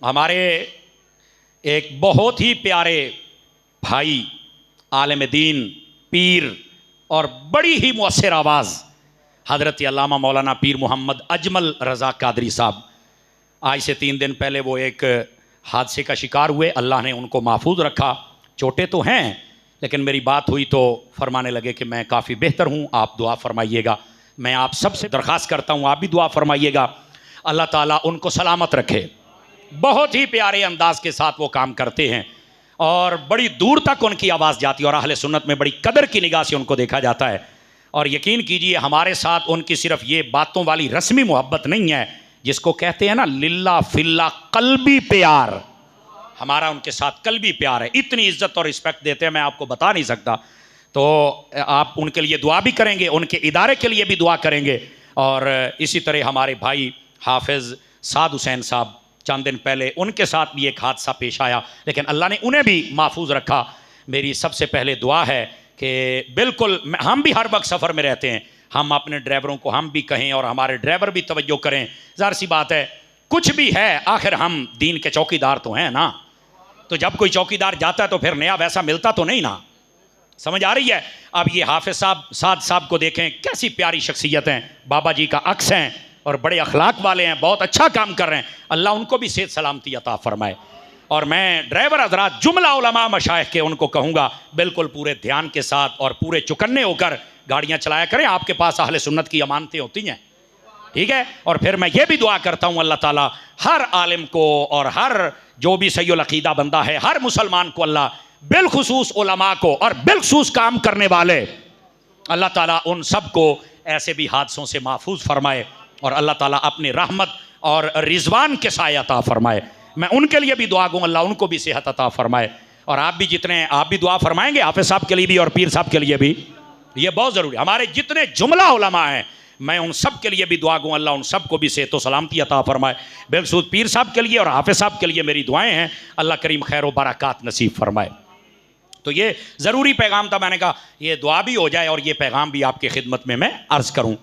ہمارے ایک بہت ہی پیارے بھائی، عالم دین، پیر اور بڑی ہی مؤثر آواز حضرت علامہ مولانا پیر محمد اجمل رضا قادری صاحب، آج سے 3 دن پہلے وہ ایک حادثے کا شکار ہوئے. اللہ نے ان کو محفوظ رکھا. چوٹے تو ہیں لیکن میری بات ہوئی تو فرمانے لگے کہ میں کافی بہتر ہوں، آپ دعا فرمائیے گا. میں آپ سب سے درخواست کرتا ہوں آپ بھی دعا فرمائیے گا، اللہ تعالیٰ ان کو سلامت رکھے. بہت ہی پیارے انداز کے ساتھ وہ کام کرتے ہیں اور بڑی دور تک ان کی آواز جاتی ہے اور اہل سنت میں بڑی قدر کی نگاہ سے ان کو دیکھا جاتا ہے. اور یقین کیجئے ہمارے ساتھ ان کی صرف یہ باتوں والی رسمی محبت نہیں ہے جس کو کہتے ہیں نا للہ فی اللہ قلبی پیار. ہمارا ان کے ساتھ قلبی پیار ہے. اتنی عزت اور رسپیکٹ دیتے ہیں میں آپ کو بتا نہیں سکتا. تو آپ ان کے لیے دعا بھی کریں گے، ان کے ادارے کے لیے بھی دعا کریں گے. اور اسی طرح ہمارے بھائی حافظ سعد حسین صاحب، چند دن پہلے ان کے ساتھ بھی ایک حادثہ پیش آیا لیکن اللہ نے انہیں بھی محفوظ رکھا. میری سب سے پہلے دعا ہے کہ بالکل ہم بھی ہر وقت سفر میں رہتے ہیں، ہم اپنے ڈرائیوروں کو ہم بھی کہیں اور ہمارے ڈرائیور بھی توجہ کریں. ظاہر سی بات ہے کچھ بھی ہے آخر ہم دین کے چوکی دار تو ہیں نا. تو جب کوئی چوکی دار جاتا ہے تو پھر نیا ویسا ملتا تو نہیں نا. سمجھ آ رہی ہے؟ اب یہ حافظ صاحب سعد صاحب کو دیکھیں، کیسی پیاری شخصیت ہیں، بابا جی کا عکس ہیں اور بڑے اخلاق والے ہیں، بہت اچھا کام کر رہے ہیں. اللہ ان کو بھی صحت سلامتی عطا فرمائے. اور میں ڈرائیور حضرات جملہ علماء مشائخ کے ان کو کہوں گا بالکل پورے دھیان کے ساتھ اور پورے چکنے ہو کر گاڑیاں چلایا کریں. آپ کے پاس اہل سنت کی امانتیں ہوتی ہیں، ٹھیک ہے. اور پھر میں یہ بھی دعا کرتا ہوں اللہ تعالیٰ ہر عالم کو اور ہر جو بھی صحیح العقیدہ بندہ ہے، ہر مسلمان کو اللہ بالخصوص علماء کو اور بالخصوص کام کرنے والے، اللہ تعالیٰ ان سب کو ایسے بھی حادثوں سے محفوظ فرمائے اور اللہ تعالیٰ اپنی رحمت اور رضوان کے سائے عطا فرمائے. میں ان کے لیے بھی دعا گوں اللہ ان کو بھی صحت عطا فرمائے. اور آپ بھی آپ بھی دعا فرمائیں گے حافظ صاحب کے لیے بھی اور پیر صاحب کے لیے بھی، یہ بہت ضروری ہے. ہمارے جتنے جملہ علماء ہیں میں ان سب کے لیے بھی دعا گوں اللہ ان سب کو بھی صحت و سلامتی عطا فرمائے. بالخصوص پیر صاحب کے لیے اور حافظ صاحب کے لیے میری دعائیں ہیں، اللہ کریم خیر و برکات نصیب فرمائے. تو یہ ضروری پیغام تھا، میں نے کہا یہ دعا بھی ہو جائے اور یہ پیغام بھی آپ کی خدمت میں عرض کروں.